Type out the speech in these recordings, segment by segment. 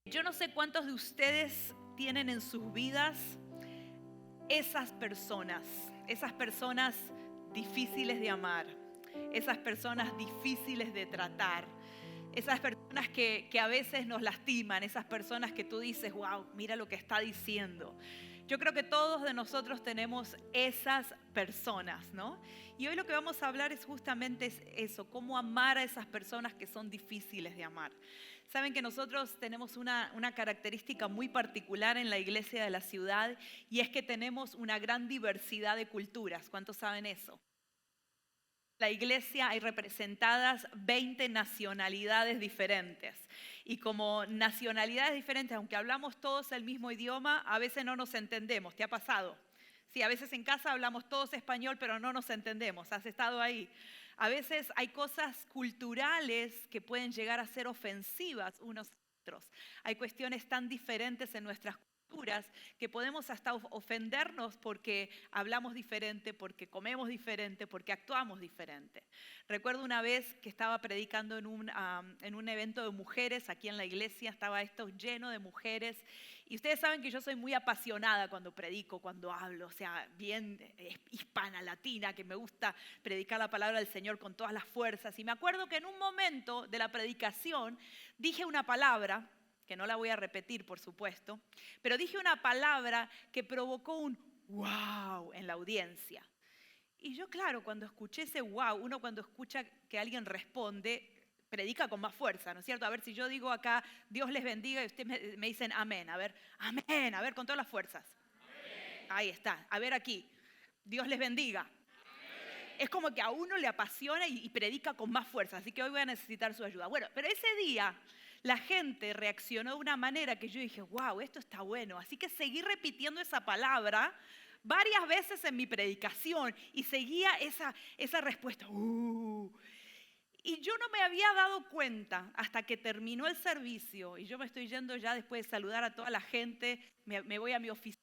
Yo no sé cuántos de ustedes tienen en sus vidas esas personas difíciles de amar, esas personas difíciles de tratar, esas personas que a veces nos lastiman, esas personas que tú dices, wow, mira lo que está diciendo. Yo creo que todos de nosotros tenemos esas personas, ¿no? Y hoy lo que vamos a hablar es justamente eso, cómo amar a esas personas que son difíciles de amar. Saben que nosotros tenemos una característica muy particular en la iglesia de la ciudad y es que tenemos una gran diversidad de culturas. ¿Cuántos saben eso? La iglesia hay representadas 20 nacionalidades diferentes. Y como nacionalidades diferentes, aunque hablamos todos el mismo idioma, a veces no nos entendemos. ¿Te ha pasado? Sí, a veces en casa hablamos todos español, pero no nos entendemos. ¿Has estado ahí? A veces hay cosas culturales que pueden llegar a ser ofensivas unos a otros. Hay cuestiones tan diferentes en nuestras culturas que podemos hasta ofendernos porque hablamos diferente, porque comemos diferente, porque actuamos diferente. Recuerdo una vez que estaba predicando en un evento de mujeres aquí en la iglesia, estaba esto lleno de mujeres. Y ustedes saben que yo soy muy apasionada cuando predico, cuando hablo, o sea, bien hispana, latina, que me gusta predicar la palabra del Señor con todas las fuerzas. Y me acuerdo que en un momento de la predicación dije una palabra, que no la voy a repetir, por supuesto, pero dije una palabra que provocó un wow en la audiencia. Y yo, claro, cuando escuché ese wow, uno cuando escucha que alguien responde, predica con más fuerza, ¿no es cierto? A ver, si yo digo acá, Dios les bendiga, y ustedes me dicen amén. Amén, a ver, con todas las fuerzas. Amén. Ahí está, a ver aquí, Dios les bendiga. Amén. Es como que a uno le apasiona y predica con más fuerza, así que hoy voy a necesitar su ayuda. Bueno, pero ese día la gente reaccionó de una manera que yo dije, wow, esto está bueno. Así que seguí repitiendo esa palabra varias veces en mi predicación y seguía esa respuesta. Y yo no me había dado cuenta hasta que terminó el servicio y yo me estoy yendo ya después de saludar a toda la gente, me voy a mi oficina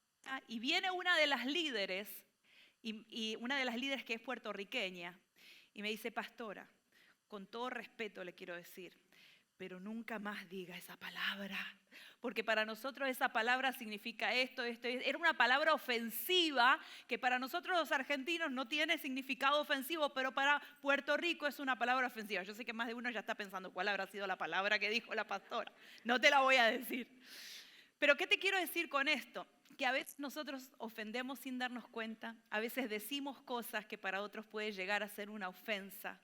y viene una de las líderes, y una de las líderes que es puertorriqueña, y me dice, pastora, con todo respeto le quiero decir, pero nunca más diga esa palabra, porque para nosotros esa palabra significa esto. Era una palabra ofensiva que para nosotros los argentinos no tiene significado ofensivo, pero para Puerto Rico es una palabra ofensiva. Yo sé que más de uno ya está pensando cuál habrá sido la palabra que dijo la pastora. No te la voy a decir. Pero ¿qué te quiero decir con esto? Que a veces nosotros ofendemos sin darnos cuenta, a veces decimos cosas que para otros puede llegar a ser una ofensa.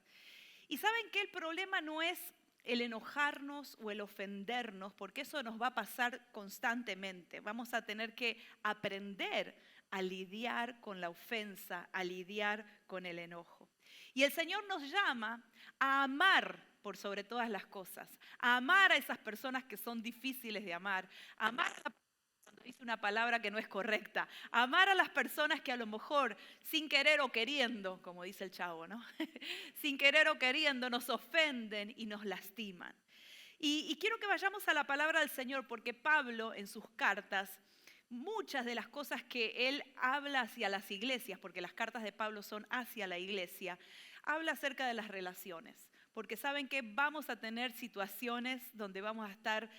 Y saben que el problema no es el enojarnos o el ofendernos, porque eso nos va a pasar constantemente. Vamos a tener que aprender a lidiar con la ofensa, a lidiar con el enojo. Y el Señor nos llama a amar por sobre todas las cosas, a amar a esas personas que son difíciles de amar, a amar a cuando dice una palabra que no es correcta, amar a las personas que a lo mejor sin querer o queriendo, como dice el chavo, ¿no? Sin querer o queriendo nos ofenden y nos lastiman. Y quiero que vayamos a la palabra del Señor porque Pablo en sus cartas, muchas de las cosas que él habla hacia las iglesias, porque las cartas de Pablo son hacia la iglesia, habla acerca de las relaciones. Porque saben que vamos a tener situaciones donde vamos a estar,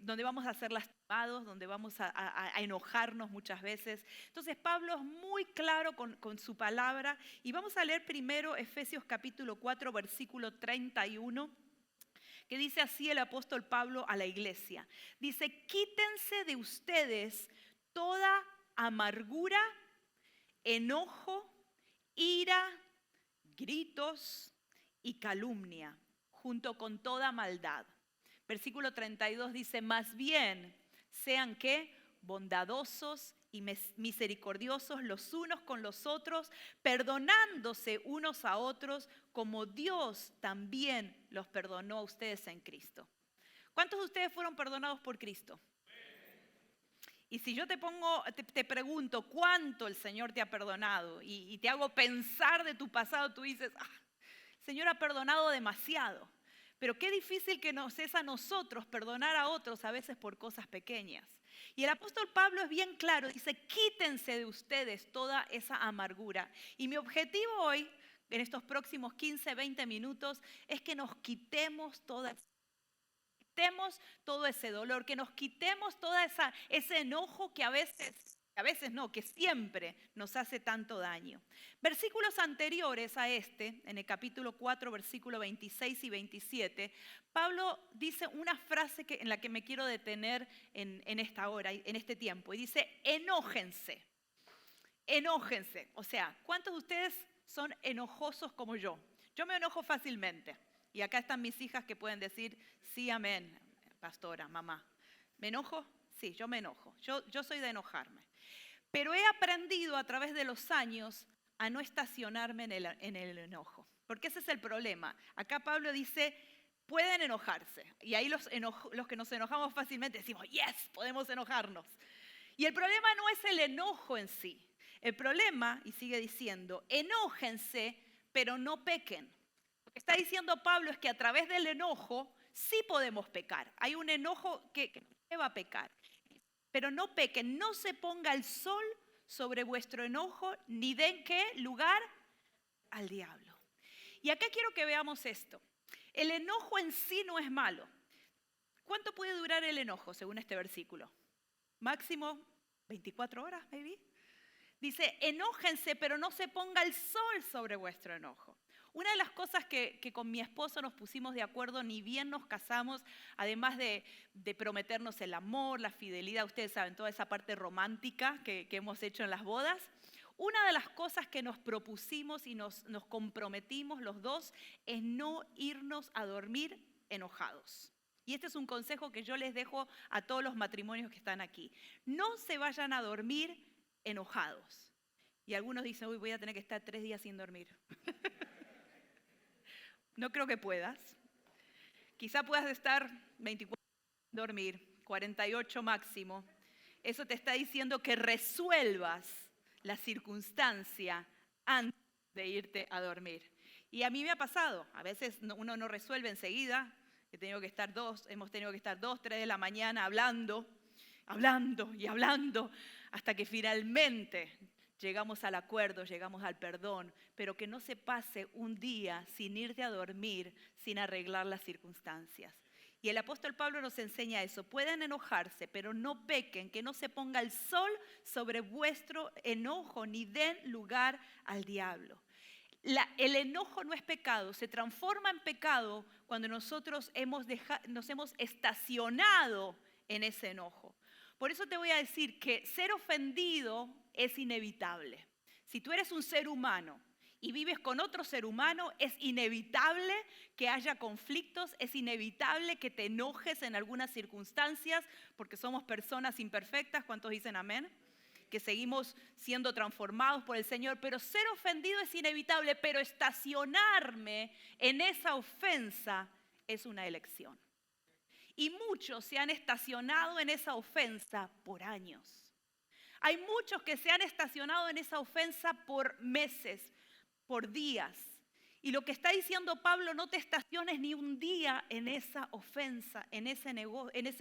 donde vamos a ser lastimados, donde vamos a enojarnos muchas veces. Entonces Pablo es muy claro con su palabra y vamos a leer primero Efesios capítulo 4, versículo 31, que dice así el apóstol Pablo a la iglesia. Dice, quítense de ustedes toda amargura, enojo, ira, gritos y calumnia, junto con toda maldad. Versículo 32 dice, más bien sean ¿qué? Bondadosos y misericordiosos los unos con los otros, perdonándose unos a otros, como Dios también los perdonó a ustedes en Cristo. ¿Cuántos de ustedes fueron perdonados por Cristo? Y si yo te pregunto cuánto el Señor te ha perdonado y te hago pensar de tu pasado, tú dices, el Señor ha perdonado demasiado. Pero qué difícil que nos es a nosotros perdonar a otros a veces por cosas pequeñas. Y el apóstol Pablo es bien claro, dice, quítense de ustedes toda esa amargura. Y mi objetivo hoy, en estos próximos 15, 20 minutos, es que nos quitemos toda quitemos todo ese dolor, que nos quitemos todo ese enojo que a veces no, que siempre nos hace tanto daño. Versículos anteriores a este, en el capítulo 4, versículo 26 y 27, Pablo dice una frase en la que me quiero detener en esta hora, en este tiempo, y dice, enójense, enójense. O sea, ¿cuántos de ustedes son enojosos como yo? Yo me enojo fácilmente. Y acá están mis hijas que pueden decir, sí, amén, pastora, mamá. ¿Me enojo? Sí, yo me enojo. Yo soy de enojarme. Pero he aprendido a través de los años a no estacionarme en el enojo. Porque ese es el problema. Acá Pablo dice, pueden enojarse. Y ahí los que nos enojamos fácilmente decimos, yes, podemos enojarnos. Y el problema no es el enojo en sí. El problema, y sigue diciendo, enójense, pero no pequen. Lo que está diciendo Pablo es que a través del enojo sí podemos pecar. Hay un enojo que nos lleva a pecar. Pero no pequen, no se ponga el sol sobre vuestro enojo, ni den ¿qué? Lugar al diablo. Y acá quiero que veamos esto. El enojo en sí no es malo. ¿Cuánto puede durar el enojo según este versículo? Máximo 24 horas, maybe. Dice, enójense, pero no se ponga el sol sobre vuestro enojo. Una de las cosas que con mi esposo nos pusimos de acuerdo, ni bien nos casamos, además de prometernos el amor, la fidelidad, ustedes saben, toda esa parte romántica que hemos hecho en las bodas, una de las cosas que nos propusimos y nos comprometimos los dos es no irnos a dormir enojados. Y este es un consejo que yo les dejo a todos los matrimonios que están aquí. No se vayan a dormir enojados. Y algunos dicen, uy, voy a tener que estar 3 días sin dormir. No creo que puedas. Quizá puedas estar 24 sin dormir, 48 máximo. Eso te está diciendo que resuelvas la circunstancia antes de irte a dormir. Y a mí me ha pasado. A veces uno no resuelve enseguida. Hemos tenido que estar 2, 3 de la mañana hablando, hasta que finalmente llegamos al acuerdo, llegamos al perdón, pero que no se pase un día sin irte a dormir, sin arreglar las circunstancias. Y el apóstol Pablo nos enseña eso. Pueden enojarse, pero no pequen, que no se ponga el sol sobre vuestro enojo, ni den lugar al diablo. El enojo no es pecado, se transforma en pecado cuando nosotros nos hemos estacionado en ese enojo. Por eso te voy a decir que ser ofendido es inevitable. Si tú eres un ser humano y vives con otro ser humano, es inevitable que haya conflictos, es inevitable que te enojes en algunas circunstancias, porque somos personas imperfectas. ¿Cuántos dicen amén? Que seguimos siendo transformados por el Señor, pero ser ofendido es inevitable, pero estacionarme en esa ofensa es una elección. Y muchos se han estacionado en esa ofensa por años. Hay muchos que se han estacionado en esa ofensa por meses, por días. Y lo que está diciendo Pablo, no te estaciones ni un día en esa ofensa, en ese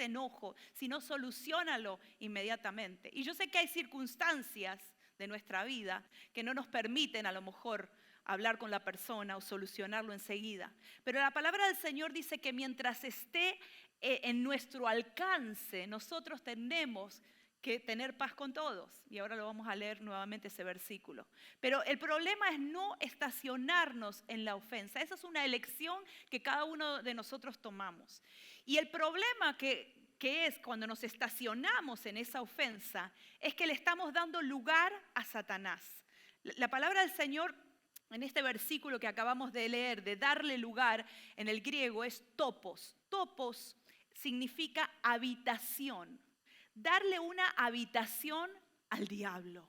enojo, sino soluciónalo inmediatamente. Y yo sé que hay circunstancias de nuestra vida que no nos permiten a lo mejor hablar con la persona o solucionarlo enseguida. Pero la palabra del Señor dice que mientras esté en nuestro alcance, nosotros tenemos que tener paz con todos. Y ahora lo vamos a leer nuevamente ese versículo. Pero el problema es no estacionarnos en la ofensa. Esa es una elección que cada uno de nosotros tomamos. Y el problema que es cuando nos estacionamos en esa ofensa es que le estamos dando lugar a Satanás. La palabra del Señor en este versículo que acabamos de leer, de darle lugar, en el griego es topos. Topos significa habitación. Darle una habitación al diablo.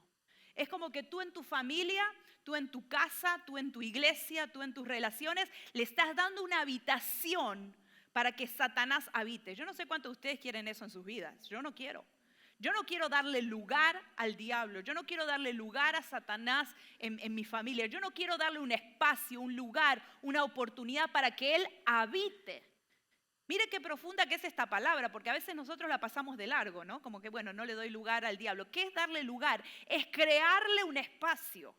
Es como que tú en tu familia, tú en tu casa, tú en tu iglesia, tú en tus relaciones, le estás dando una habitación para que Satanás habite. Yo no sé cuántos de ustedes quieren eso en sus vidas. Yo no quiero. Yo no quiero darle lugar al diablo. Yo no quiero darle lugar a Satanás en mi familia. Yo no quiero darle un espacio, un lugar, una oportunidad para que él habite. Mire qué profunda que es esta palabra, porque a veces nosotros la pasamos de largo, ¿no? Como que, bueno, no le doy lugar al diablo. ¿Qué es darle lugar? Es crearle un espacio.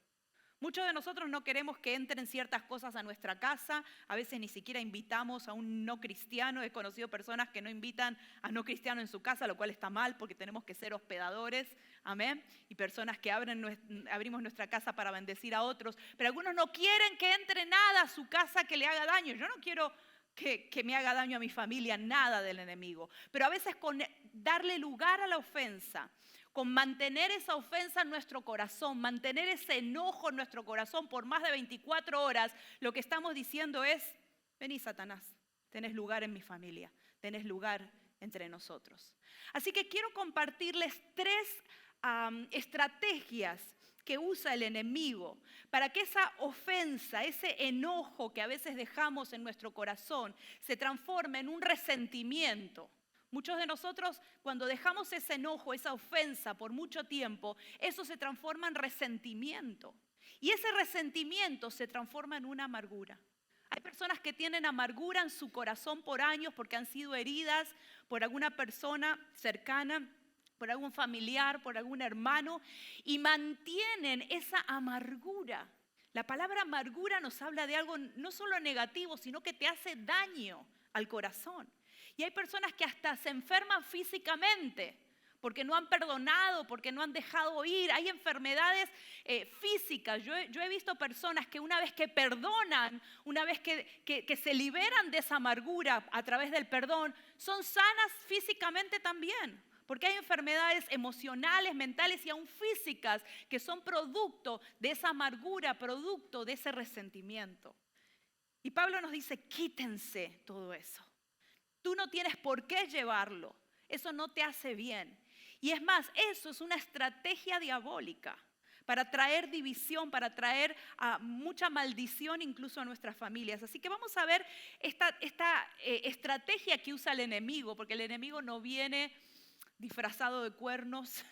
Muchos de nosotros no queremos que entren ciertas cosas a nuestra casa. A veces ni siquiera invitamos a un no cristiano. He conocido personas que no invitan a no cristiano en su casa, lo cual está mal porque tenemos que ser hospedadores. Amén. Y personas que abrimos nuestra casa para bendecir a otros. Pero algunos no quieren que entre nada a su casa que le haga daño. Yo no quiero que me haga daño a mi familia, nada del enemigo. Pero a veces con darle lugar a la ofensa, con mantener esa ofensa en nuestro corazón, mantener ese enojo en nuestro corazón por más de 24 horas, lo que estamos diciendo es, vení Satanás, tenés lugar en mi familia, tenés lugar entre nosotros. Así que quiero compartirles 3 estrategias que usa el enemigo para que esa ofensa, ese enojo que a veces dejamos en nuestro corazón, se transforme en un resentimiento. Muchos de nosotros, cuando dejamos ese enojo, esa ofensa por mucho tiempo, eso se transforma en resentimiento. Y ese resentimiento se transforma en una amargura. Hay personas que tienen amargura en su corazón por años porque han sido heridas por alguna persona cercana, por algún familiar, por algún hermano, y mantienen esa amargura. La palabra amargura nos habla de algo no solo negativo, sino que te hace daño al corazón. Y hay personas que hasta se enferman físicamente porque no han perdonado, porque no han dejado ir. Hay enfermedades físicas. Yo he visto personas que una vez que perdonan, una vez que se liberan de esa amargura a través del perdón, son sanas físicamente también. Porque hay enfermedades emocionales, mentales y aún físicas que son producto de esa amargura, producto de ese resentimiento. Y Pablo nos dice, quítense todo eso. Tú no tienes por qué llevarlo. Eso no te hace bien. Y es más, eso es una estrategia diabólica para traer división, para traer mucha maldición incluso a nuestras familias. Así que vamos a ver esta estrategia que usa el enemigo, porque el enemigo no viene disfrazado de cuernos.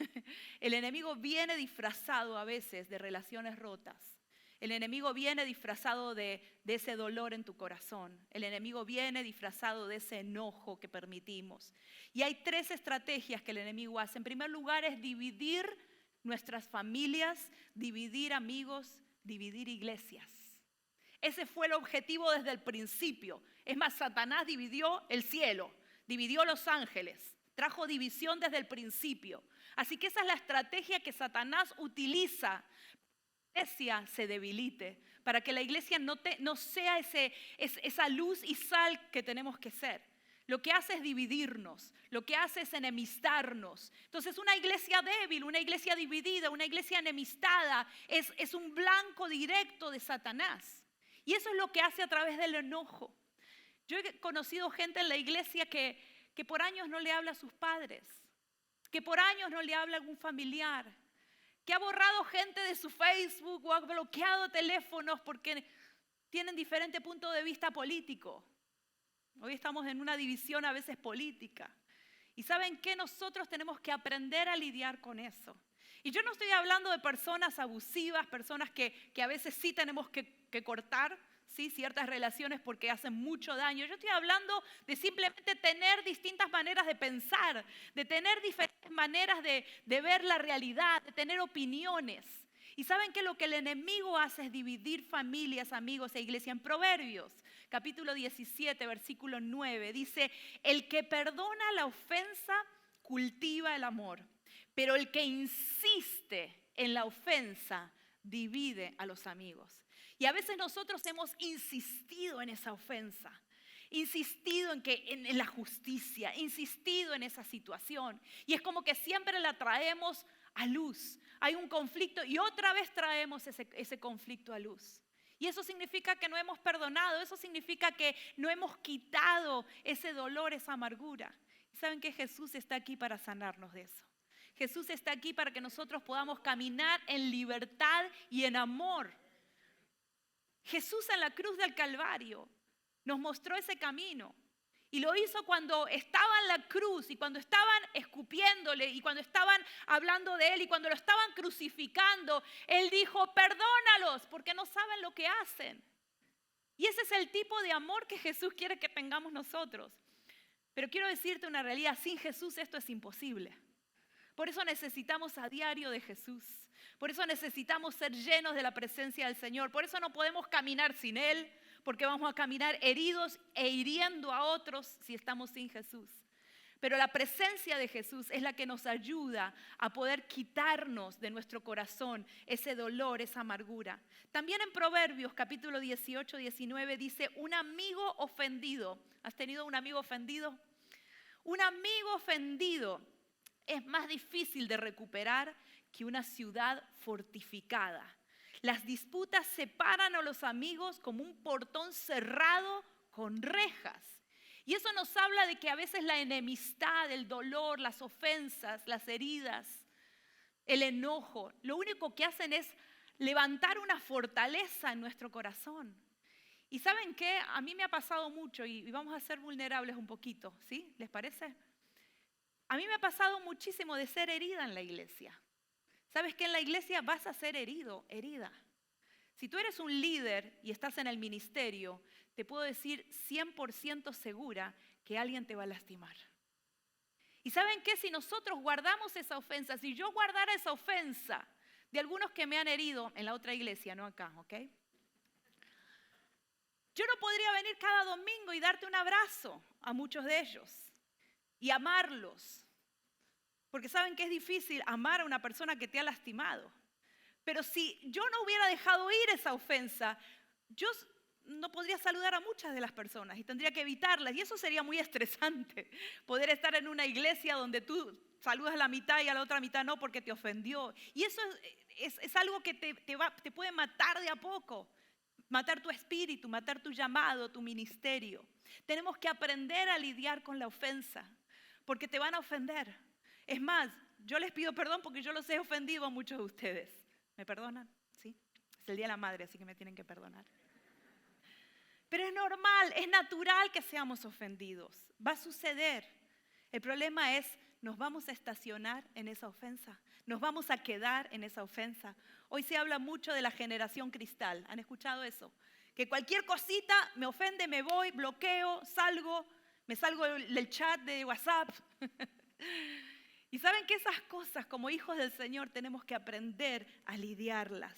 El enemigo viene disfrazado a veces de relaciones rotas. El enemigo viene disfrazado de ese dolor en tu corazón. El enemigo viene disfrazado de ese enojo que permitimos. Y hay 3 estrategias que el enemigo hace. En primer lugar es dividir nuestras familias, dividir amigos, dividir iglesias. Ese fue el objetivo desde el principio. Es más, Satanás dividió el cielo, dividió los ángeles, trajo división desde el principio. Así que esa es la estrategia que Satanás utiliza. La iglesia se debilite, para que la iglesia no sea esa luz y sal que tenemos que ser. Lo que hace es dividirnos, lo que hace es enemistarnos. Entonces una iglesia débil, una iglesia dividida, una iglesia enemistada es un blanco directo de Satanás. Y eso es lo que hace a través del enojo. Yo he conocido gente en la iglesia que por años no le habla a sus padres, que por años no le habla a algún familiar, que ha borrado gente de su Facebook o ha bloqueado teléfonos porque tienen diferente punto de vista político. Hoy estamos en una división a veces política. Y ¿saben qué? Nosotros tenemos que aprender a lidiar con eso. Y yo no estoy hablando de personas abusivas, personas que a veces sí tenemos que cortar, ¿sí? Ciertas relaciones porque hacen mucho daño. Yo estoy hablando de simplemente tener distintas maneras de pensar, de tener diferentes maneras de ver la realidad, de tener opiniones. Y ¿saben qué? Lo que el enemigo hace es dividir familias, amigos e iglesia. En Proverbios, capítulo 17, versículo 9, dice, el que perdona la ofensa cultiva el amor, pero el que insiste en la ofensa divide a los amigos. Y a veces nosotros hemos insistido en esa ofensa, insistido en la justicia, insistido en esa situación. Y es como que siempre la traemos a luz. Hay un conflicto y otra vez traemos ese conflicto a luz. Y eso significa que no hemos perdonado, eso significa que no hemos quitado ese dolor, esa amargura. ¿Y saben que Jesús está aquí para sanarnos de eso? Jesús está aquí para que nosotros podamos caminar en libertad y en amor. Jesús en la cruz del Calvario nos mostró ese camino. Y lo hizo cuando estaba en la cruz y cuando estaban escupiéndole y cuando estaban hablando de él y cuando lo estaban crucificando. Él dijo, perdónalos porque no saben lo que hacen. Y ese es el tipo de amor que Jesús quiere que tengamos nosotros. Pero quiero decirte una realidad, sin Jesús esto es imposible. Por eso necesitamos a diario de Jesús. Por eso necesitamos ser llenos de la presencia del Señor. Por eso no podemos caminar sin Él, porque vamos a caminar heridos e hiriendo a otros si estamos sin Jesús. Pero la presencia de Jesús es la que nos ayuda a poder quitarnos de nuestro corazón ese dolor, esa amargura. También en Proverbios capítulo 18, 19 dice, un amigo ofendido. ¿Has tenido un amigo ofendido? Un amigo ofendido es más difícil de recuperar que una ciudad fortificada. Las disputas separan a los amigos como un portón cerrado con rejas. Y eso nos habla de que a veces la enemistad, el dolor, las ofensas, las heridas, el enojo, lo único que hacen es levantar una fortaleza en nuestro corazón. ¿Y saben qué? A mí me ha pasado mucho y vamos a ser vulnerables un poquito, ¿sí? ¿Les parece? A mí me ha pasado muchísimo de ser herida en la iglesia. ¿Sabes que en la iglesia vas a ser herido, herida? Si tú eres un líder y estás en el ministerio, te puedo decir 100% segura que alguien te va a lastimar. ¿Y saben qué? Si nosotros guardamos esa ofensa, si yo guardara esa ofensa de algunos que me han herido en la otra iglesia, no acá, ¿ok? Yo no podría venir cada domingo y darte un abrazo a muchos de ellos y amarlos. Porque saben que es difícil amar a una persona que te ha lastimado. Pero si yo no hubiera dejado ir esa ofensa, yo no podría saludar a muchas de las personas y tendría que evitarlas. Y eso sería muy estresante, poder estar en una iglesia donde tú saludas a la mitad y a la otra mitad no porque te ofendió. Y eso es algo que te puede matar de a poco, matar tu espíritu, matar tu llamado, tu ministerio. Tenemos que aprender a lidiar con la ofensa, porque te van a ofender. Es más, yo les pido perdón porque yo los he ofendido a muchos de ustedes. ¿Me perdonan? ¿Sí? Es el Día de la Madre, así que me tienen que perdonar. Pero es normal, es natural que seamos ofendidos. Va a suceder. El problema es, nos vamos a estacionar en esa ofensa. Nos vamos a quedar en esa ofensa. Hoy se habla mucho de la generación cristal. ¿Han escuchado eso? Que cualquier cosita me ofende, me voy, bloqueo, me salgo del chat de WhatsApp. Y saben que esas cosas como hijos del Señor tenemos que aprender a lidiarlas.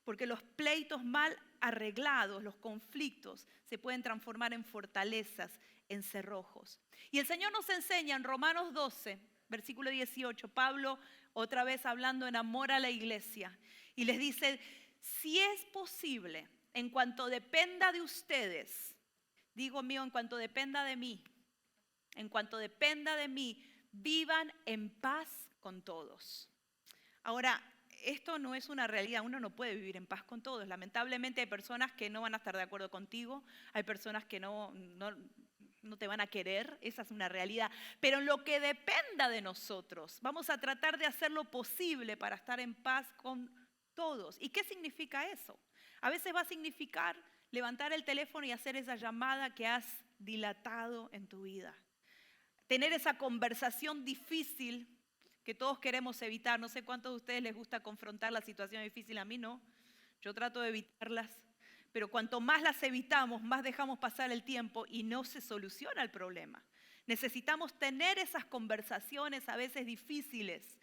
Porque los pleitos mal arreglados, los conflictos, se pueden transformar en fortalezas, en cerrojos. Y el Señor nos enseña en Romanos 12, versículo 18, Pablo otra vez hablando en amor a la iglesia. Y les dice, si es posible, en cuanto dependa de ustedes, digo mío, en cuanto dependa de mí, vivan en paz con todos. Ahora, esto no es una realidad, uno no puede vivir en paz con todos. Lamentablemente hay personas que no van a estar de acuerdo contigo, hay personas que no te van a querer, esa es una realidad. Pero en lo que dependa de nosotros, vamos a tratar de hacer lo posible para estar en paz con todos. ¿Y qué significa eso? A veces va a significar levantar el teléfono y hacer esa llamada que has dilatado en tu vida. Tener esa conversación difícil que todos queremos evitar. No sé cuántos de ustedes les gusta confrontar la situación difícil, a mí no. Yo trato de evitarlas, pero cuanto más las evitamos, más dejamos pasar el tiempo y no se soluciona el problema. Necesitamos tener esas conversaciones a veces difíciles.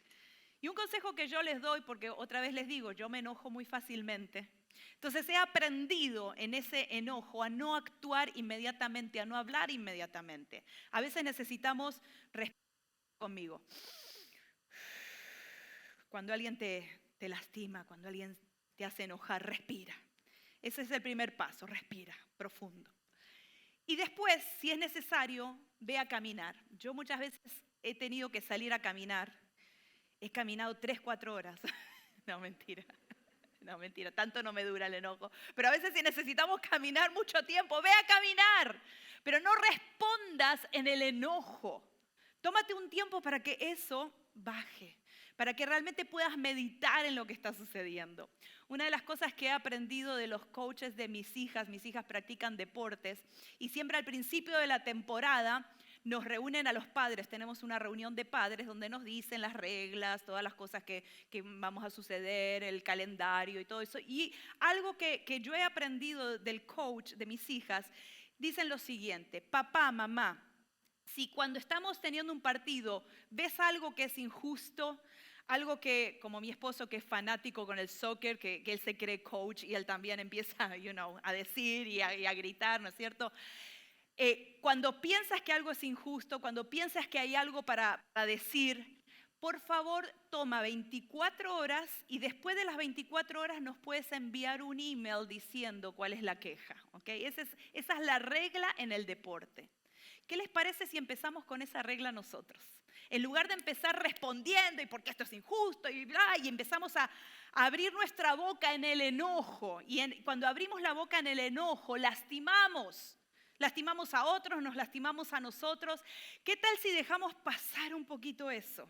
Y un consejo que yo les doy, porque otra vez les digo, yo me enojo muy fácilmente. Entonces he aprendido en ese enojo a no actuar inmediatamente, a no hablar inmediatamente. A veces necesitamos respirar conmigo. Cuando alguien te lastima, cuando alguien te hace enojar, respira. Ese es el primer paso, respira profundo. Y después, si es necesario, ve a caminar. Yo muchas veces he tenido que salir a caminar. He caminado 3-4 horas. No, mentira. No, mentira, tanto no me dura el enojo. Pero a veces si necesitamos caminar mucho tiempo, ve a caminar. Pero no respondas en el enojo. Tómate un tiempo para que eso baje, para que realmente puedas meditar en lo que está sucediendo. Una de las cosas que he aprendido de los coaches de mis hijas practican deportes y siempre al principio de la temporada nos reúnen a los padres, tenemos una reunión de padres donde nos dicen las reglas, todas las cosas que vamos a suceder, el calendario y todo eso. Y algo que yo he aprendido del coach de mis hijas, dicen lo siguiente: papá, mamá, Si cuando estamos teniendo un partido ves algo que es injusto, algo que, como mi esposo que es fanático con el soccer, que él se cree coach y él también empieza, a decir y a gritar, ¿no es cierto? Cuando piensas que algo es injusto, cuando piensas que hay algo para decir, por favor toma 24 horas y después de las 24 horas nos puedes enviar un email diciendo cuál es la queja. ¿Okay? Esa es la regla en el deporte. ¿Qué les parece si empezamos con esa regla nosotros? En lugar de empezar respondiendo y porque esto es injusto y bla, y empezamos a abrir nuestra boca en el enojo. Y cuando abrimos la boca en el enojo, lastimamos. Lastimamos a otros, nos lastimamos a nosotros. ¿Qué tal si dejamos pasar un poquito eso?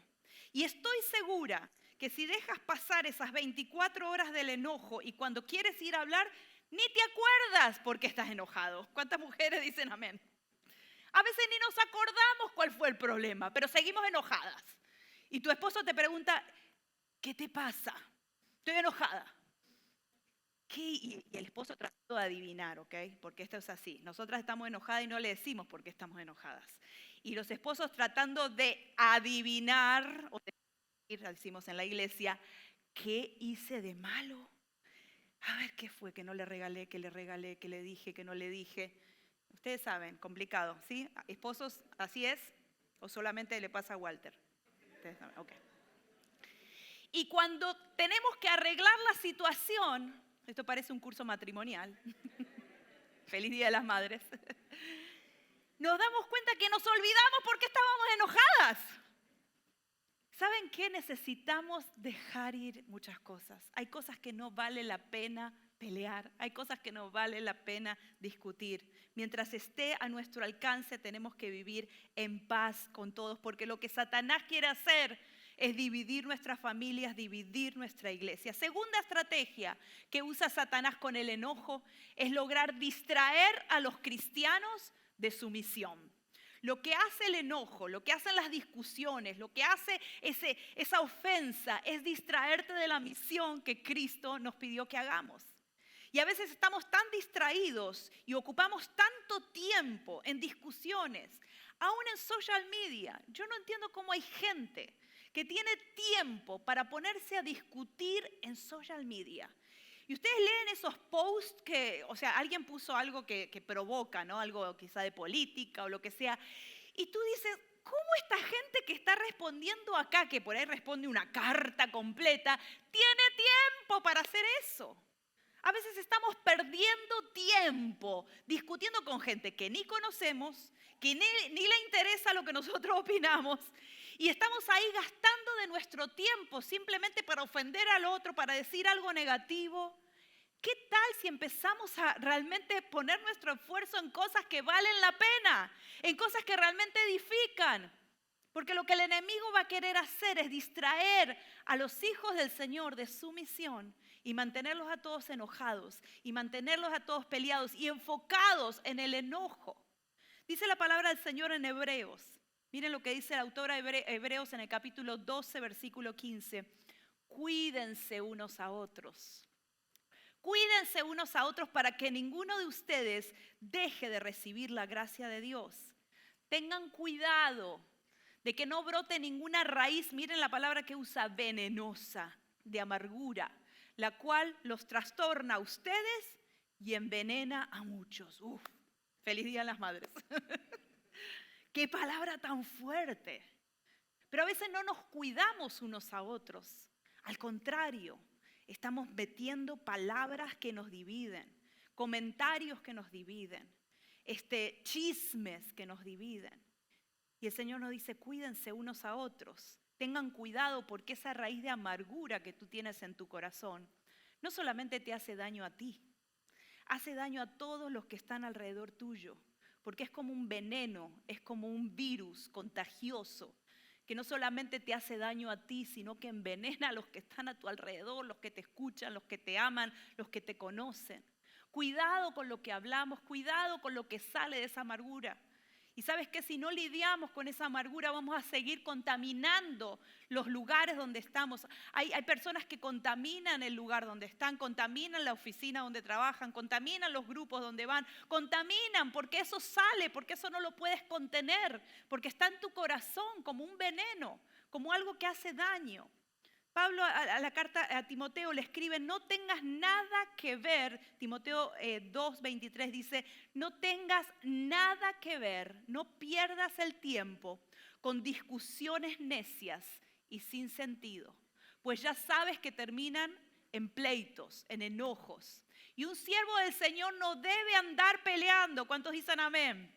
Y estoy segura que si dejas pasar esas 24 horas del enojo y cuando quieres ir a hablar, ni te acuerdas por qué estás enojado. ¿Cuántas mujeres dicen amén? A veces ni nos acordamos cuál fue el problema, pero seguimos enojadas. Y tu esposo te pregunta, ¿qué te pasa? Estoy enojada. Y el esposo tratando de adivinar, ¿ok? Porque esto es así. Nosotras estamos enojadas y no le decimos por qué estamos enojadas. Y los esposos tratando de adivinar, o de decir, decimos en la iglesia, ¿qué hice de malo? A ver, ¿qué fue? Que no le regalé, que le dije, que no le dije. Ustedes saben, complicado, ¿sí? Esposos, ¿así es? ¿O solamente le pasa a Walter? Ustedes saben, ok. Y cuando tenemos que arreglar la situación, esto parece un curso matrimonial, feliz Día de las Madres, nos damos cuenta que nos olvidamos porque estábamos enojadas. ¿Saben qué? Necesitamos dejar ir muchas cosas. Hay cosas que no vale la pena pelear, hay cosas que no vale la pena discutir. Mientras esté a nuestro alcance tenemos que vivir en paz con todos, porque lo que Satanás quiere hacer es dividir nuestras familias, dividir nuestra iglesia. Segunda estrategia que usa Satanás con el enojo es lograr distraer a los cristianos de su misión. Lo que hace el enojo, lo que hacen las discusiones, lo que hace esa ofensa es distraerte de la misión que Cristo nos pidió que hagamos. Y a veces estamos tan distraídos y ocupamos tanto tiempo en discusiones, aún en social media. Yo no entiendo cómo hay gente que tiene tiempo para ponerse a discutir en social media. Y ustedes leen esos posts que, o sea, alguien puso algo que provoca, ¿no? Algo quizá de política o lo que sea. Y tú dices, ¿cómo esta gente que está respondiendo acá, que por ahí responde una carta completa, tiene tiempo para hacer eso? A veces estamos perdiendo tiempo discutiendo con gente que ni conocemos, que ni le interesa lo que nosotros opinamos. Y estamos ahí gastando de nuestro tiempo simplemente para ofender al otro, para decir algo negativo. ¿Qué tal si empezamos a realmente poner nuestro esfuerzo en cosas que valen la pena, en cosas que realmente edifican? Porque lo que el enemigo va a querer hacer es distraer a los hijos del Señor de su misión y mantenerlos a todos enojados y mantenerlos a todos peleados y enfocados en el enojo. Dice la palabra del Señor en Hebreos. Miren lo que dice el autor de Hebreos en el capítulo 12, versículo 15. Cuídense unos a otros. Cuídense unos a otros para que ninguno de ustedes deje de recibir la gracia de Dios. Tengan cuidado de que no brote ninguna raíz, miren la palabra que usa, venenosa, de amargura, la cual los trastorna a ustedes y envenena a muchos. Uf, feliz Día a las Madres. Qué palabra tan fuerte. Pero a veces no nos cuidamos unos a otros. Al contrario, estamos metiendo palabras que nos dividen, comentarios que nos dividen, chismes que nos dividen. Y el Señor nos dice, cuídense unos a otros. Tengan cuidado porque esa raíz de amargura que tú tienes en tu corazón no solamente te hace daño a ti, hace daño a todos los que están alrededor tuyo. Porque es como un veneno, es como un virus contagioso que no solamente te hace daño a ti, sino que envenena a los que están a tu alrededor, los que te escuchan, los que te aman, los que te conocen. Cuidado con lo que hablamos, cuidado con lo que sale de esa amargura. Y sabes que si no lidiamos con esa amargura vamos a seguir contaminando los lugares donde estamos. Hay personas que contaminan el lugar donde están, contaminan la oficina donde trabajan, contaminan los grupos donde van, contaminan porque eso sale, porque eso no lo puedes contener, porque está en tu corazón como un veneno, como algo que hace daño. Pablo a la carta a Timoteo le escribe, no tengas nada que ver, Timoteo 2:23 dice, no tengas nada que ver, no pierdas el tiempo con discusiones necias y sin sentido, pues ya sabes que terminan en pleitos, en enojos. Y un siervo del Señor no debe andar peleando. ¿Cuántos dicen amén?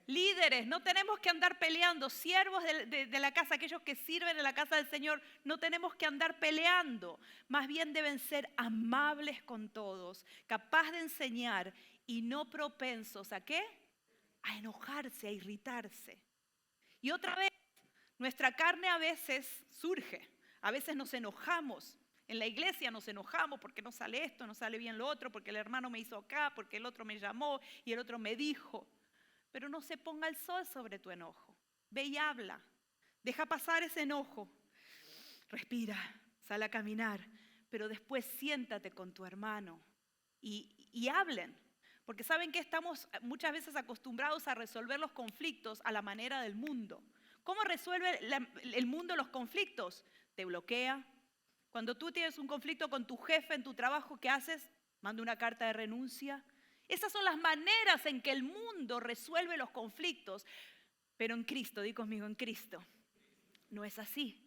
Líderes, no tenemos que andar peleando. Siervos de la casa, aquellos que sirven en la casa del Señor, no tenemos que andar peleando. Más bien deben ser amables con todos, capaz de enseñar y no propensos ¿a qué? A enojarse, a irritarse. Y otra vez, nuestra carne a veces surge, a veces nos enojamos. En la iglesia nos enojamos porque no sale esto, no sale bien lo otro, porque el hermano me hizo acá, porque el otro me llamó y el otro me dijo. Pero no se ponga el sol sobre tu enojo. Ve y habla. Deja pasar ese enojo. Respira, sal a caminar. Pero después siéntate con tu hermano y hablen. Porque saben que estamos muchas veces acostumbrados a resolver los conflictos a la manera del mundo. ¿Cómo resuelve el mundo los conflictos? Te bloquea. Cuando tú tienes un conflicto con tu jefe en tu trabajo, ¿qué haces? Manda una carta de renuncia. Esas son las maneras en que el mundo resuelve los conflictos. Pero en Cristo, di conmigo, en Cristo, no es así.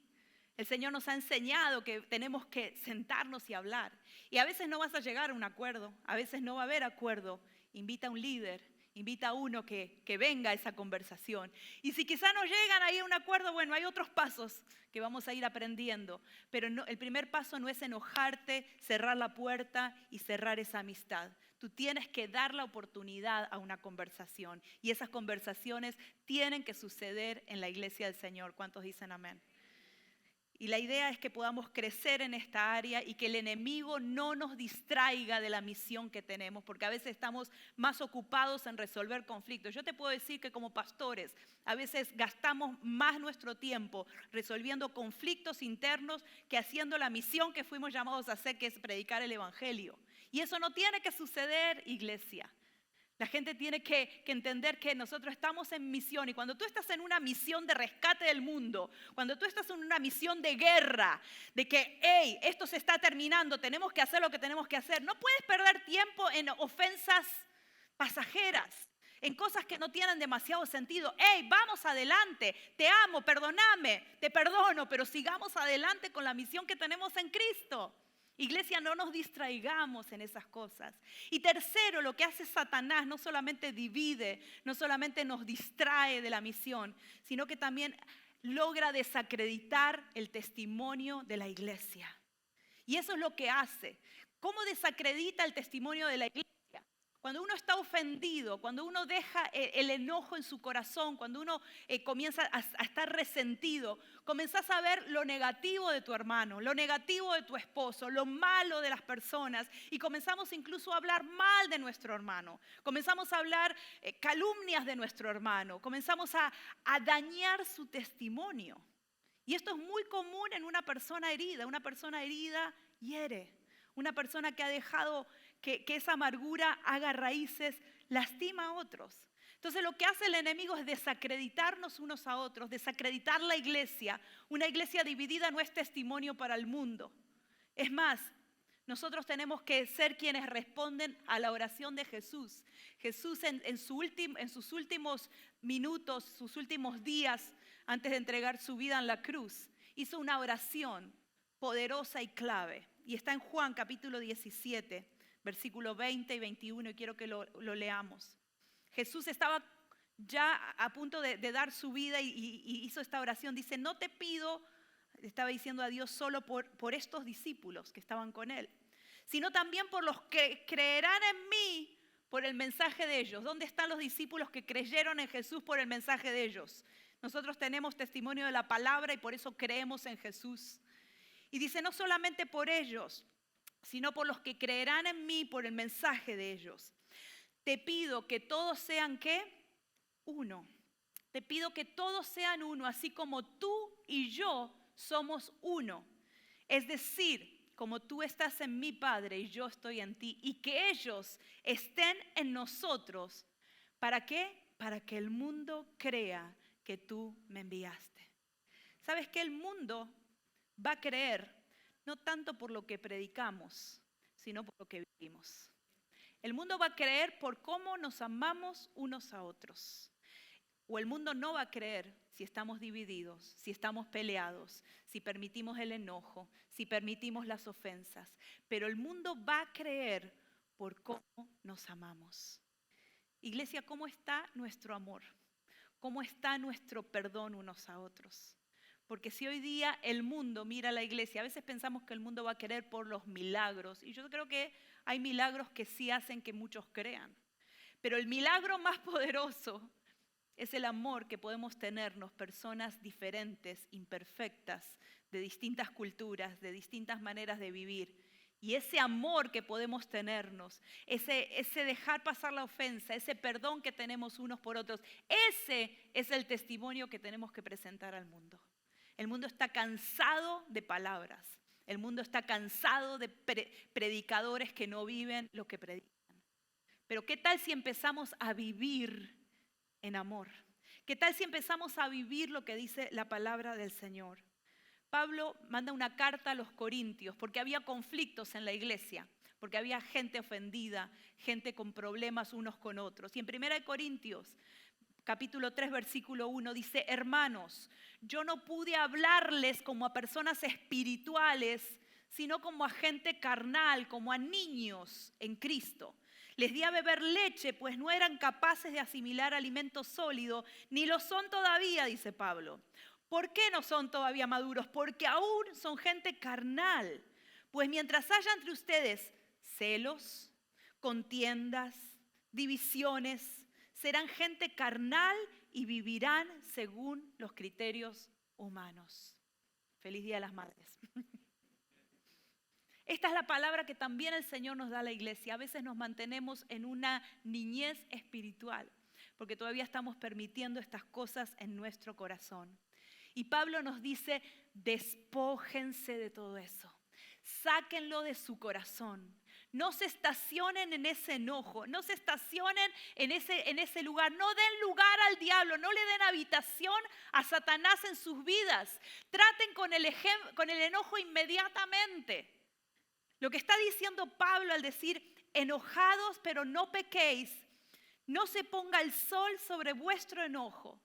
El Señor nos ha enseñado que tenemos que sentarnos y hablar. Y a veces no vas a llegar a un acuerdo, a veces no va a haber acuerdo. Invita a un líder, invita a uno que venga a esa conversación. Y si quizá no llegan ahí a un acuerdo, bueno, hay otros pasos que vamos a ir aprendiendo. Pero no, el primer paso no es enojarte, cerrar la puerta y cerrar esa amistad. Tú tienes que dar la oportunidad a una conversación. Y esas conversaciones tienen que suceder en la iglesia del Señor. ¿Cuántos dicen amén? Y la idea es que podamos crecer en esta área y que el enemigo no nos distraiga de la misión que tenemos, porque a veces estamos más ocupados en resolver conflictos. Yo te puedo decir que como pastores a veces gastamos más nuestro tiempo resolviendo conflictos internos que haciendo la misión que fuimos llamados a hacer, que es predicar el evangelio. Y eso no tiene que suceder, iglesia. La gente tiene que entender que nosotros estamos en misión y cuando tú estás en una misión de rescate del mundo, cuando tú estás en una misión de guerra, de que, hey, esto se está terminando, tenemos que hacer lo que tenemos que hacer, no puedes perder tiempo en ofensas pasajeras, en cosas que no tienen demasiado sentido. Hey, vamos adelante, te amo, perdóname, te perdono, pero sigamos adelante con la misión que tenemos en Cristo. Iglesia, no nos distraigamos en esas cosas. Y tercero, lo que hace Satanás no solamente divide, no solamente nos distrae de la misión, sino que también logra desacreditar el testimonio de la iglesia. Y eso es lo que hace. ¿Cómo desacredita el testimonio de la iglesia? Cuando uno está ofendido, cuando uno deja el enojo en su corazón, cuando uno comienza a estar resentido, comenzás a ver lo negativo de tu hermano, lo negativo de tu esposo, lo malo de las personas y comenzamos incluso a hablar mal de nuestro hermano, comenzamos a hablar calumnias de nuestro hermano, comenzamos a dañar su testimonio. Y esto es muy común en una persona herida hiere, una persona que ha dejado que esa amargura haga raíces, lastima a otros. Entonces lo que hace el enemigo es desacreditarnos unos a otros, desacreditar la iglesia. Una iglesia dividida no es testimonio para el mundo. Es más, nosotros tenemos que ser quienes responden a la oración de Jesús. Jesús en sus últimos minutos, sus últimos días, antes de entregar su vida en la cruz, hizo una oración poderosa y clave. Y está en Juan capítulo 17. Versículo 20 y 21, y quiero que lo leamos. Jesús estaba ya a punto de dar su vida y hizo esta oración. Dice, no te pido, estaba diciendo a Dios, solo por estos discípulos que estaban con él, sino también por los que creerán en mí por el mensaje de ellos. ¿Dónde están los discípulos que creyeron en Jesús por el mensaje de ellos? Nosotros tenemos testimonio de la palabra y por eso creemos en Jesús. Y dice, no solamente por ellos, sino por los que creerán en mí por el mensaje de ellos. Te pido que todos sean, ¿qué? uno. Te pido que todos sean uno, así como tú y yo somos uno. Es decir, como tú estás en mi Padre y yo estoy en ti, y que ellos estén en nosotros. ¿Para qué? Para que el mundo crea que tú me enviaste. ¿Sabes que el mundo va a creer no tanto por lo que predicamos, sino por lo que vivimos? El mundo va a creer por cómo nos amamos unos a otros. O el mundo no va a creer si estamos divididos, si estamos peleados, si permitimos el enojo, si permitimos las ofensas. Pero el mundo va a creer por cómo nos amamos. Iglesia, ¿cómo está nuestro amor? ¿Cómo está nuestro perdón unos a otros? Porque si hoy día el mundo mira a la iglesia, a veces pensamos que el mundo va a querer por los milagros. Y yo creo que hay milagros que sí hacen que muchos crean. Pero el milagro más poderoso es el amor que podemos tenernos, personas diferentes, imperfectas, de distintas culturas, de distintas maneras de vivir. Y ese amor que podemos tenernos, ese dejar pasar la ofensa, ese perdón que tenemos unos por otros, ese es el testimonio que tenemos que presentar al mundo. El mundo está cansado de palabras. El mundo está cansado de predicadores que no viven lo que predican. Pero ¿qué tal si empezamos a vivir en amor? ¿Qué tal si empezamos a vivir lo que dice la palabra del Señor? Pablo manda una carta a los corintios porque había conflictos en la iglesia, porque había gente ofendida, gente con problemas unos con otros. Y en 1 Corintios, capítulo 3, versículo 1, dice: hermanos, yo no pude hablarles como a personas espirituales, sino como a gente carnal, como a niños en Cristo. Les di a beber leche, pues no eran capaces de asimilar alimento sólido, ni lo son todavía, dice Pablo. ¿Por qué no son todavía maduros? Porque aún son gente carnal. Pues mientras haya entre ustedes celos, contiendas, divisiones, serán gente carnal y vivirán según los criterios humanos. Feliz Día de las Madres. Esta es la palabra que también el Señor nos da a la iglesia. A veces nos mantenemos en una niñez espiritual, porque todavía estamos permitiendo estas cosas en nuestro corazón. Y Pablo nos dice: despójense de todo eso. Sáquenlo de su corazón. No se estacionen en ese enojo, no se estacionen en ese lugar. No den lugar al diablo, no le den habitación a Satanás en sus vidas. Traten con el enojo inmediatamente. Lo que está diciendo Pablo al decir enojados pero no pequéis, no se ponga el sol sobre vuestro enojo.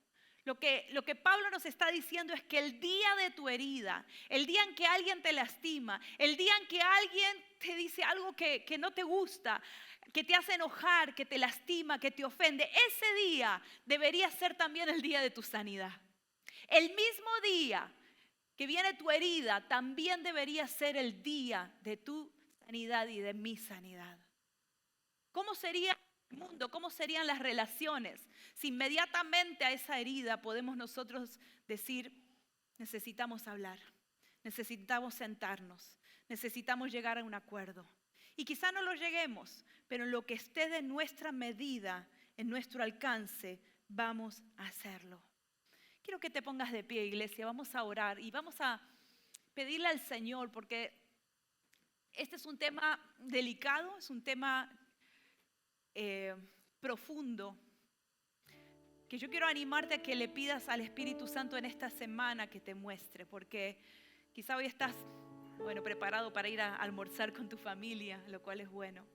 Lo que Pablo nos está diciendo es que el día de tu herida, el día en que alguien te lastima, el día en que alguien te dice algo que no te gusta, que te hace enojar, que te lastima, que te ofende, ese día debería ser también el día de tu sanidad. El mismo día que viene tu herida también debería ser el día de tu sanidad y de mi sanidad. ¿Cómo sería el mundo? ¿Cómo serían las relaciones si inmediatamente a esa herida podemos nosotros decir: necesitamos hablar, necesitamos sentarnos, necesitamos llegar a un acuerdo? Y quizá no lo lleguemos, pero en lo que esté de nuestra medida, en nuestro alcance, vamos a hacerlo. Quiero que te pongas de pie, iglesia. Vamos a orar y vamos a pedirle al Señor, porque este es un tema delicado, es un tema profundo, que yo quiero animarte a que le pidas al Espíritu Santo en esta semana que te muestre, porque quizá hoy estás, preparado para ir a almorzar con tu familia, lo cual es bueno.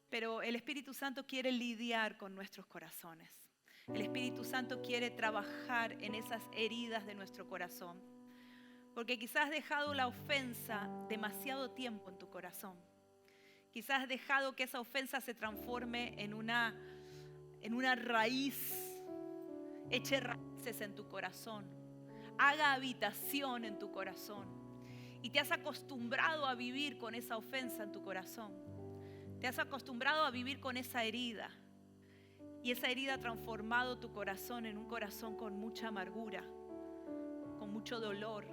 Pero el Espíritu Santo quiere lidiar con nuestros corazones. El Espíritu Santo quiere trabajar en esas heridas de nuestro corazón. Porque quizás has dejado la ofensa demasiado tiempo en tu corazón. Quizás has dejado que esa ofensa se transforme en una raíz, eche raíces en tu corazón, haga habitación en tu corazón. Y te has acostumbrado a vivir con esa ofensa en tu corazón. Te has acostumbrado a vivir con esa herida. Y esa herida ha transformado tu corazón en un corazón con mucha amargura, con mucho dolor,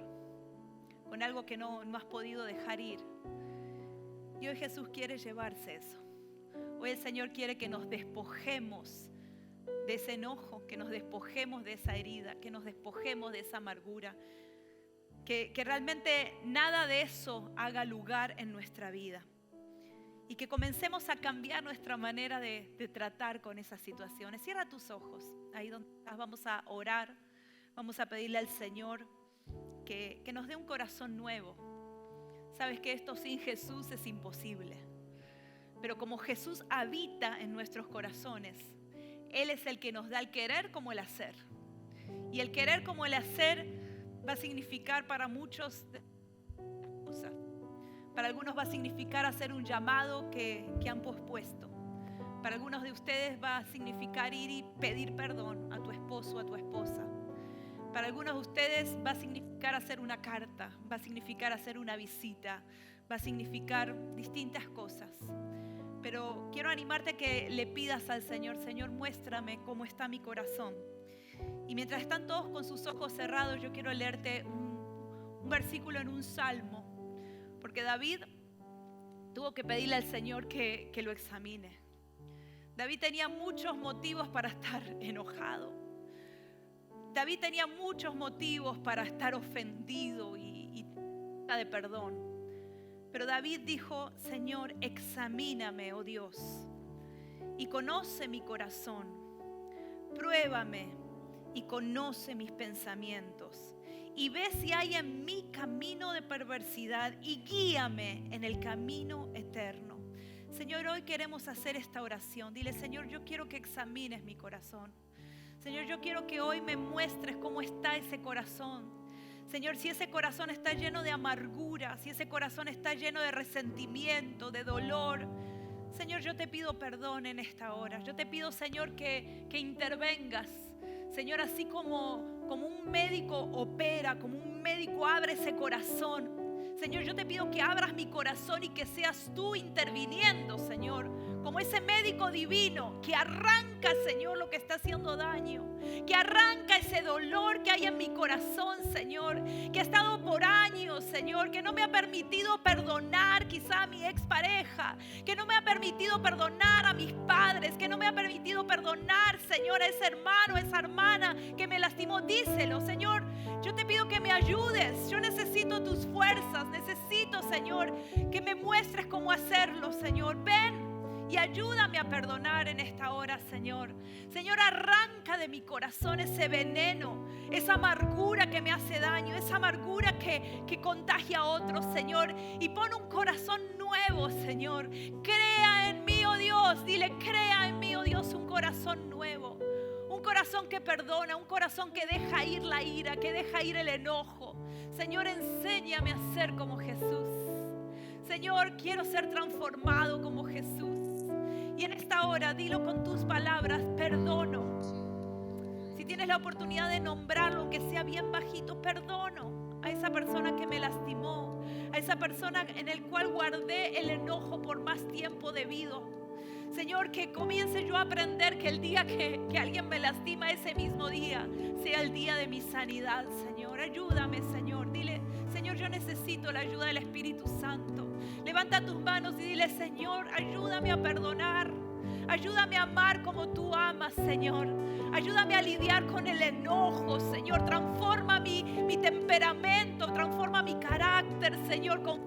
con algo que no has podido dejar ir. Y hoy Jesús quiere llevarse eso. Hoy el Señor quiere que nos despojemos de ese enojo, que nos despojemos de esa herida, que nos despojemos de esa amargura, que realmente nada de eso haga lugar en nuestra vida. Y que comencemos a cambiar nuestra manera de tratar con esas situaciones. Cierra tus ojos, ahí donde estás. Vamos a orar, vamos a pedirle al Señor que nos dé un corazón nuevo. Sabes que esto sin Jesús es imposible. Pero como Jesús habita en nuestros corazones, Él es el que nos da el querer como el hacer. Y el querer como el hacer va a significar para muchos cosas. Para algunos va a significar hacer un llamado que han pospuesto. Para algunos de ustedes va a significar ir y pedir perdón a tu esposo o a tu esposa. Para algunos de ustedes va a significar hacer una carta, va a significar hacer una visita, va a significar distintas cosas. Pero quiero animarte a que le pidas al Señor: Señor, muéstrame cómo está mi corazón. Y mientras están todos con sus ojos cerrados, yo quiero leerte un versículo en un salmo. Porque David tuvo que pedirle al Señor que lo examine. David tenía muchos motivos para estar enojado. David tenía muchos motivos para estar ofendido y de perdón. Pero David dijo: Señor, examíname, oh Dios, y conoce mi corazón. Pruébame y conoce mis pensamientos. Y ve si hay en mí camino de perversidad y guíame en el camino eterno. Señor, hoy queremos hacer esta oración. Dile: Señor, yo quiero que examines mi corazón. Señor, yo quiero que hoy me muestres cómo está ese corazón. Señor, si ese corazón está lleno de amargura, si ese corazón está lleno de resentimiento, de dolor, Señor, yo te pido perdón en esta hora. Yo te pido, Señor, que intervengas. Señor, así como un médico opera, como un médico abre ese corazón, Señor, yo te pido que abras mi corazón y que seas tú interviniendo, Señor, como ese médico divino que arranca, Señor, lo que está haciendo daño, que arranca ese dolor que hay en mi corazón, Señor, que ha estado por años, Señor, que no me ha permitido perdonar quizá a mi expareja, que no me ha permitido perdonar a mis padres, que no me ha permitido perdonar, Señor, a ese hermano, a esa hermana que me lastimó. Díselo: Señor, yo te pido que me ayudes, yo necesito tus fuerzas, necesito, Señor, que me muestres cómo hacerlo, Señor. Ven y ayúdame a perdonar en esta hora, Señor. Señor, arranca de mi corazón ese veneno, esa amargura que me hace daño, esa amargura que contagia a otros, Señor. Y pon un corazón nuevo, Señor. Crea en mí, oh Dios. Dile: crea en mí, oh Dios, un corazón nuevo. Un corazón que perdona, un corazón que deja ir la ira, que deja ir el enojo. Señor, enséñame a ser como Jesús. Señor, quiero ser transformado como Jesús. Y en esta hora dilo con tus palabras: perdono. Si tienes la oportunidad de nombrarlo, aunque sea bien bajito, perdono a esa persona que me lastimó, a esa persona en el cual guardé el enojo por más tiempo debido. Señor, que comience yo a aprender que el día que alguien me lastima, ese mismo día sea el día de mi sanidad, Señor. Ayúdame, Señor. Dile: Señor, yo necesito la ayuda del Espíritu Santo. Levanta tus manos y dile: Señor, ayúdame a perdonar. Ayúdame a amar como tú amas, Señor. Ayúdame a lidiar con el enojo, Señor. Transforma mi temperamento, transforma mi carácter, Señor, con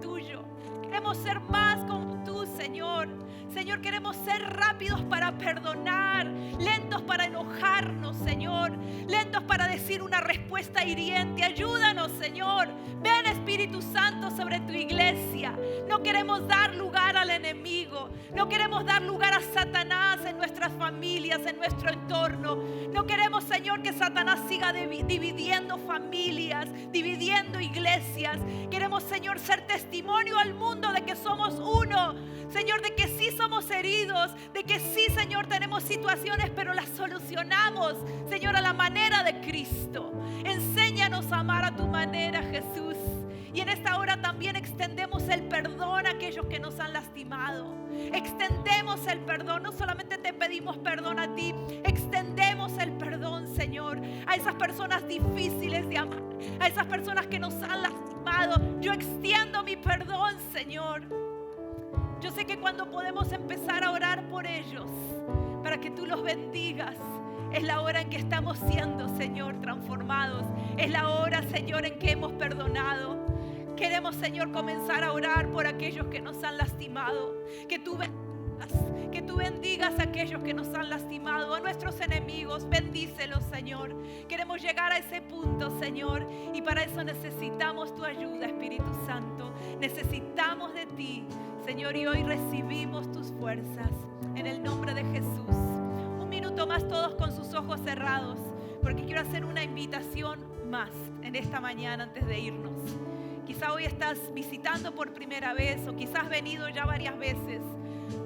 tuyo. Queremos ser más como tú, Señor. Señor, queremos ser rápidos para perdonar, lentos para enojarnos, Señor, lentos para decir una respuesta hiriente. Ayúdanos, Señor. Ven, Espíritu Santo, sobre tu iglesia. No queremos dar lugar al enemigo. No queremos dar lugar a Satanás en nuestras familias, en nuestro entorno. No queremos, Señor, que Satanás siga dividiendo familias, dividiendo iglesias. Queremos, Señor, ser testimonio al mundo de que somos uno. Señor, de que sí somos heridos, de que sí, Señor, tenemos situaciones, pero las solucionamos, Señor, a la manera de Cristo. Enséñanos a amar a tu manera, Jesús. Y en esta hora también extendemos el perdón a aquellos que nos han lastimado. Extendemos el perdón, no solamente te pedimos perdón a ti, extendemos el perdón, Señor, a esas personas difíciles de amar, a esas personas que nos han lastimado. Yo extiendo mi perdón, Señor. Yo sé que cuando podemos empezar a orar por ellos, para que tú los bendigas. Es la hora en que estamos siendo, Señor, transformados. Es la hora, Señor, en que hemos perdonado. Queremos, Señor, comenzar a orar por aquellos que nos han lastimado. Que tú bendigas a aquellos que nos han lastimado, a nuestros enemigos. Bendícelos, Señor. Queremos llegar a ese punto, Señor, y para eso necesitamos tu ayuda, Espíritu Santo. Necesitamos de ti, Señor, y hoy recibimos tus fuerzas en el nombre de Jesús. Un minuto más, todos con sus ojos cerrados, porque quiero hacer una invitación más en esta mañana antes de irnos. Quizá hoy estás visitando por primera vez o quizás has venido ya varias veces,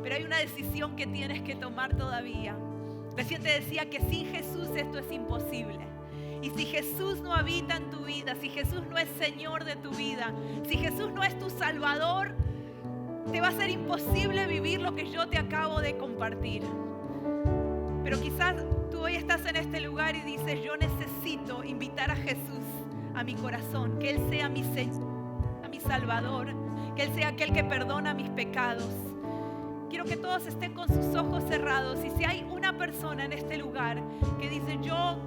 pero hay una decisión que tienes que tomar todavía. Recién te decía que sin Jesús esto es imposible. Y si Jesús no habita en tu vida, si Jesús no es Señor de tu vida, si Jesús no es tu Salvador, te va a ser imposible vivir lo que yo te acabo de compartir. Pero quizás tú hoy estás en este lugar y dices, yo necesito invitar a Jesús a mi corazón, que Él sea mi Señor, mi Salvador, que Él sea aquel que perdona mis pecados. Quiero que todos estén con sus ojos cerrados, y si hay una persona en este lugar que dice, yo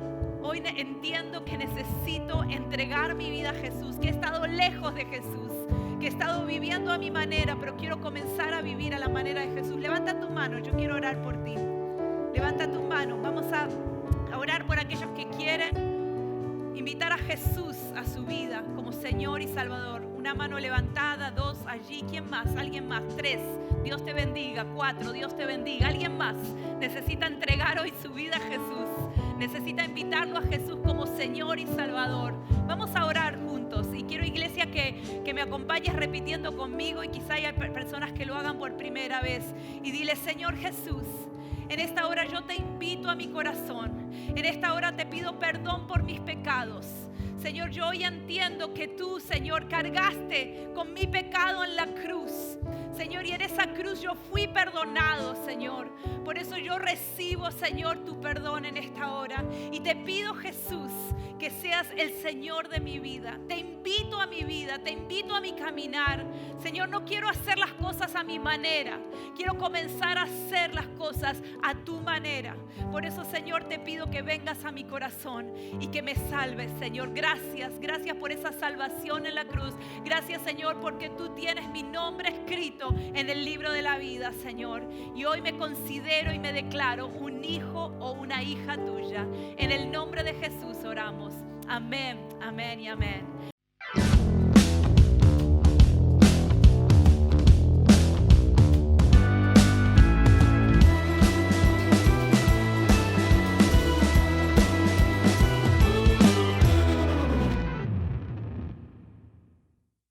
hoy entiendo que necesito entregar mi vida a Jesús, que he estado lejos de Jesús, que he estado viviendo a mi manera, pero quiero comenzar a vivir a la manera de Jesús. Levanta tu mano, yo quiero orar por ti. Levanta tu mano, vamos a orar por aquellos que quieren invitar a Jesús a su vida como Señor y Salvador. Una mano levantada, 2 allí. ¿Quién más? ¿Alguien más? 3. Dios te bendiga. 4. Dios te bendiga. ¿Alguien más necesita entregar hoy su vida a Jesús? Necesita invitarlo a Jesús como Señor y Salvador. Vamos a orar juntos. Y quiero, iglesia, que me acompañes repitiendo conmigo, y quizá haya personas que lo hagan por primera vez. Y dile, Señor Jesús, en esta hora yo te invito a mi corazón. En esta hora te pido perdón por mis pecados. Señor, yo hoy entiendo que tú, Señor, cargaste con mi pecado en la cruz. Señor, y en esa cruz yo fui perdonado, Señor. Por eso yo recibo, Señor, tu perdón en esta hora. Y te pido, Jesús, que seas el Señor de mi vida. Te invito a mi vida, te invito a mi caminar. Señor, no quiero hacer las cosas a mi manera. Quiero comenzar a hacer las cosas a tu manera. Por eso, Señor, te pido que vengas a mi corazón y que me salves, Señor. Gracias, gracias por esa salvación en la cruz. Gracias, Señor, porque tú tienes mi nombre escrito en el libro de la vida, Señor. Y hoy me considero y me declaro un hijo o una hija tuya. En el nombre de Jesús oramos. Amén, amén y amén.